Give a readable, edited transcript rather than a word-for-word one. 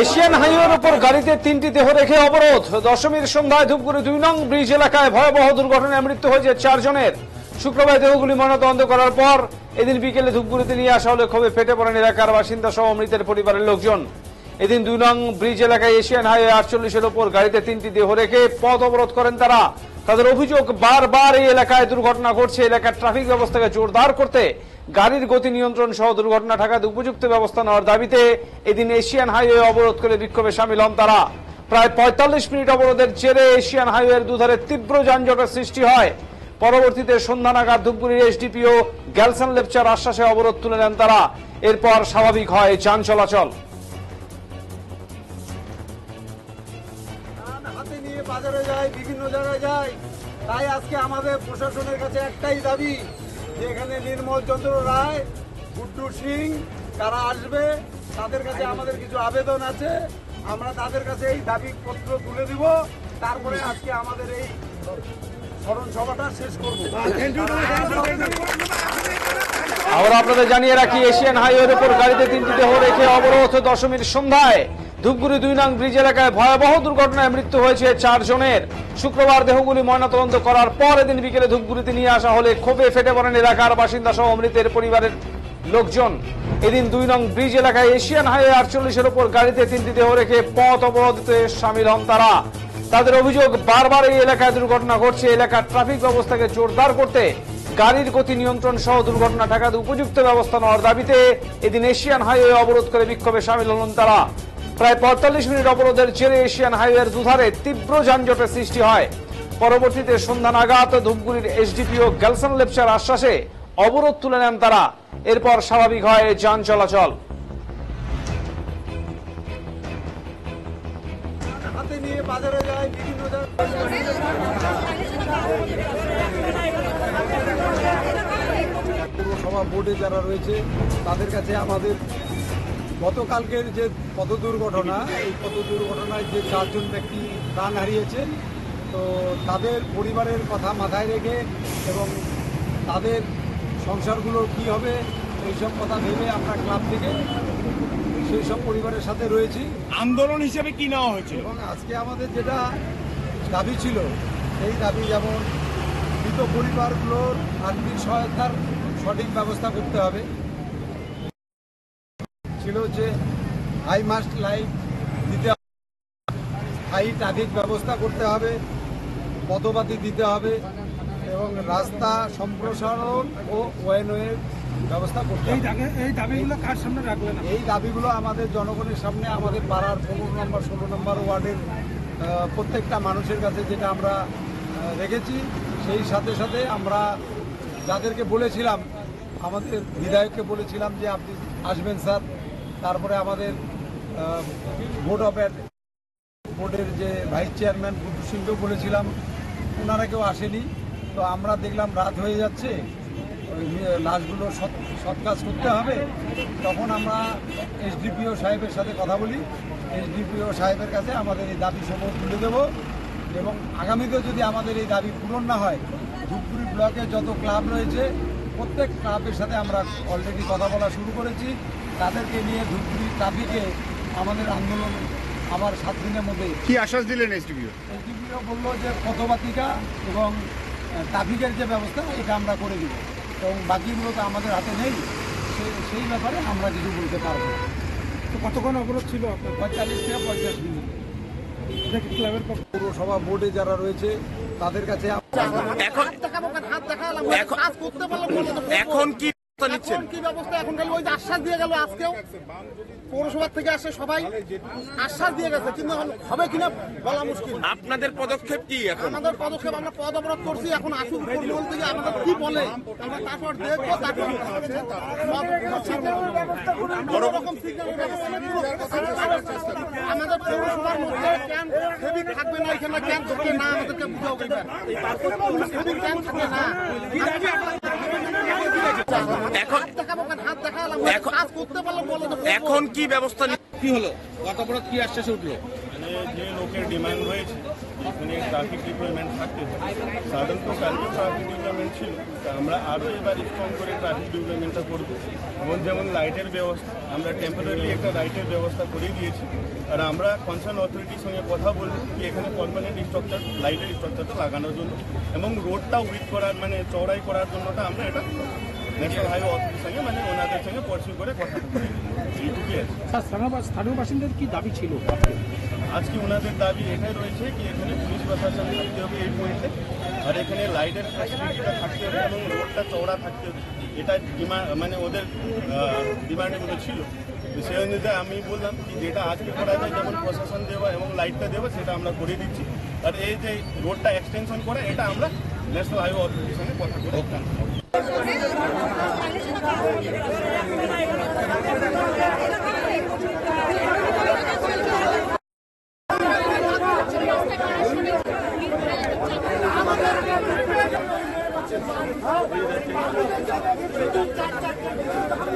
Asian হাইওয়ের উপর গাড়িতে 3টি দেহ রেখে অবরোধ। দশমীর সন্ধ্যায় ধূপগুড়ি 2 নং ব্রিজ এলাকায় ভয়াবহ দুর্ঘটনায় মৃত্যু হয়েছে 4 জনের। শুক্রবার দেহগুলি ময়নাতদন্ত করার পর এদিন বিকেলে ধূপগুড়িতে নিয়ে আসা হলে ক্ষোভে ফেটে পড়েন এলাকার বাসিন্দা সহ মৃতের পরিবারের লোকজন। এদিন 2 নং ব্রিজ এলাকায় এশিয়ান হাইওয়ে 48-এর উপর গাড়িতে 3টি দেহ রেখে পথ অবরোধ করেন তারা। তাদের অভিযোগ, বারবার এই এলাকায় দুর্ঘটনা ঘটছে। এলাকার ট্রাফিক ব্যবস্থাকে জোরদার করতে, গাড়ির গতি নিয়ন্ত্রণ সহ দুর্ঘটনা ঠেকাতে উপযুক্ত ব্যবস্থা নেওয়ার দাবিতে এদিন এশিয়ান হাইওয়ে অবরোধ করে বিক্ষোভে সামিল হন তারা। প্রায় 45 মিনিট অবরোধের জেরে এশিয়ান হাইওয়ের দুধারে তীব্র যানজটের সৃষ্টি হয়। পরবর্তীতে সন্ধ্যা নাগাদ ধূপগুড়ির এসডিপিও গ্যালসান লেপচার আশ্বাসে অবরোধ তুলে নেন তারা। এরপর স্বাভাবিক হয় যান চলাচল। হাতে নিয়ে বাজারে যায়, বিভিন্ন জায়গায় যায়। তাই আজকে আমাদের প্রশাসনের কাছে একটাই দাবি, যে এখানে নির্মল চন্দ্র রায়, গুড্ডু সিং তারা আসবে, তাদের কাছে আমাদের কিছু আবেদন আছে, আমরা তাদের কাছে এই দাবি পত্র তুলে দিব। তারপরে আজকে আমাদের এই স্মরণ সভাটা শেষ করবো। আবার আপনাদের জানিয়ে রাখি, এশিয়ান হাইওয়ের উপর গাড়িতে 3টি দেহ রেখে অবরোধ। দশমীর সন্ধ্যায় ধূপগুড়ি 2 নং ব্রিজ এলাকায় ভয়াবহ দুর্ঘটনায় মৃত্যু হয়েছে 4 জনের। শুক্রবার দেহগুলি ময়নাতদন্ত করার পর এদিন বিকেলে ধূপগুড়িতে নিয়ে আসা হলে ক্ষোভে ফেটে পড়েন এলাকার বাসিন্দা সহ মৃতের পরিবারের লোকজন। এদিন 2 নং ব্রিজ এলাকায় এশিয়ান হাইওয়ে 48-এর উপর গাড়িতে 3টি দেহ রেখে পথ অবরোধে সামিল হন তারা। তাদের অভিযোগ, বারবার এই এলাকায় দুর্ঘটনা ঘটছে। এলাকার ট্রাফিক ব্যবস্থাকে জোরদার করতে, গাড়ির গতি নিয়ন্ত্রণ সহ দুর্ঘটনা ঠেকাতে উপযুক্ত ব্যবস্থা নেওয়ার দাবিতে এদিন এশিয়ান হাইওয়ে অবরোধ করে বিক্ষোভে সামিল হন তারা। প্রায় 45 মিনিট অবরোধের জেরে এশিয়ান হাইওয়ের দুধারে তীব্র যানজটের সৃষ্টি হয়। পরবর্তীতে সন্ধ্যা নাগাদ ধূপগুড়ির এসডিপিও গ্যালসান লেপচার আশ্বাসে অবরোধ তুলে নেন তারা। এরপর স্বাভাবিক হয় যান চলাচল। হাতে নিয়ে বাজারে যায়, বিভিন্ন পৌরসভা বোর্ডে যারা রয়েছে তাদের কাছে আমাদের গতকালকের যে পথ দুর্ঘটনা, এই পথ দুর্ঘটনায় যে 4 জন ব্যক্তি প্রাণ হারিয়েছে, তো তাদের পরিবারের কথা মাথায় রেখে এবং তাদের সংসারগুলো কি হবে এইসব কথা ভেবে আমরা ক্লাব থেকে সেই সব পরিবারের সাথে রয়েছি। আন্দোলন হিসেবে কি নেওয়া হয়েছে এবং আজকে আমাদের যেটা দাবি ছিল, সেই দাবি যেমন মৃত পরিবারগুলোর আর্থিক সহায়তার সঠিক ব্যবস্থা করতে হবে, ছিল যে হাই মাস্ট লাইট দিতে হবে, হাই ট্রাফিক ব্যবস্থা করতে হবে, পথবাতি দিতে হবে এবং রাস্তা সম্প্রসারণ ও ওয়েনওয়ের ব্যবস্থা করতে হবে। এই দাবিগুলো কার সামনে রাখলেন? এই দাবিগুলো আমাদের জনগণের সামনে, আমাদের পাড়ার 15 নম্বর 16 নম্বর ওয়ার্ডের প্রত্যেকটা মানুষের কাছে যেটা আমরা রেখেছি। সেই সাথে সাথে আমরা যাদেরকে বলেছিলাম, আমাদের বিধায়ককে বলেছিলাম যে আপনি আসবেন স্যার, তারপরে আমাদের বোর্ডের যে ভাইস চেয়ারম্যান গুড্ডু সিংকেও বলেছিলাম, ওনারা কেউ আসেনি। তো আমরা দেখলাম রাত হয়ে যাচ্ছে, লাশগুলো সৎ কাজ করতে হবে। তখন আমরা এসডিপিও সাহেবের সাথে কথা বলি, এসডিপিও সাহেবের কাছে আমাদের এই দাবি সমূহ তুলে দেব এবং আগামীতে যদি আমাদের এই দাবি পূরণ না হয়, ধূপগুড়ি ব্লকে যত ক্লাব রয়েছে প্রত্যেক ক্লাবের সাথে আমরা অলরেডি কথা বলা শুরু করেছি। তাদেরকে নিয়ে ধূপগুড়ি ট্রাফিকে আমাদের আন্দোলন আমার 7 দিনের মধ্যে। কি আশ্বাস দিলেন এসডিপিও? এসডিপিও বললো যে পথবাতিকা এবং ট্রাফিকের যে ব্যবস্থা এটা আমরা করে দিব এবং বাকিগুলো তো আমাদের হাতে নেই, সেই ব্যাপারে আমরা কিছু বলতে পারবো। তো কতক্ষণ অবরোধ ছিল আপনার? 45 থেকে 50 মিনিট। ক্লাবের পৌরসভা বোর্ডে যারা রয়েছে তাদের কাছে এখন কি নিচ্ছেন? কি ব্যবস্থা এখন খালি ওই আশ্বাস দিয়ে গেল, আজকেও পৌরসভা থেকে আসে সবাই আশ্বাস দিয়ে গেছে, কিন্তু এখন হবে কিনা বলা মুশকিল। আপনাদের পদক্ষেপ কি এখন? আমাদের পদক্ষেপ, আমরা পদ অবরোধ করছি, এখন আসুক পরিমল থেকে আমাদের কি বলে আমরা তারপর দেখবো। তারপর আমাদের পৌরসভার মধ্যে ক্যাম্প হেভি থাকবে না, এখানে ক্যাম্প থাকবে না, আমাদেরকে বুঝাও হেভি ক্যাম্প থাকবে না। এখন কি ব্যবস্থা কি হলো? গত অবরোধ কি আশ্বাসে উঠলো? যে লোকের ডিমান্ড হয়েছে উনি ট্রাফিক ডিপ্লয়মেন্ট থাকতে হয়। সাধারণত কালকে ট্রাফিক ডিপ্লয়মেন্ট ছিল, তা আমরা আরও এবার স্ট্রং করে ট্রাফিক ডিপ্লয়মেন্টটা করবো। এবং যেমন লাইটের ব্যবস্থা, আমরা টেম্পোরারি একটা লাইটের ব্যবস্থা করে দিয়েছি। আর আমরা কনসার্ন অথরিটির সঙ্গে কথা বলবো কি এখানে পার্মানেন্ট স্ট্রাকচার, লাইটের স্ট্রাকচারটা লাগানোর জন্য এবং রোডটা উইথ করার মানে চওড়াই করার জন্যটা আমরা এটা ন্যাশনাল হাইওয়ে অথরিটির সঙ্গে মানে ওনাদের সঙ্গে পরিচয় করে কথা বলি। এইটুকুই আছে। স্যার, স্থানীয় বাসিন্দাদের কি দাবি ছিল? আজকে ওনাদের দাবি এটাই রয়েছে কি এখানে পুলিশ প্রশাসন থাকতে হবে এই পয়েন্টে, আর এখানে লাইটের ফ্যাসিলিটিটা থাকতে হবে এবং রোডটা চওড়া থাকতে হবে। এটা মানে ওদের ডিমান্ডগুলো ছিল। তো সেই অনুযায়ী আমি বললাম কি যেটা আজকে করা যায়, যেমন প্রশাসন দেওয়া এবং লাইটটা দেওয়া, সেটা আমরা করে দিচ্ছি। আর এই যে রোডটা এক্সটেনশন করে এটা আমরা ন্যাশনাল হাইওয়ে অথরিটির সঙ্গে কথা করে আমাদের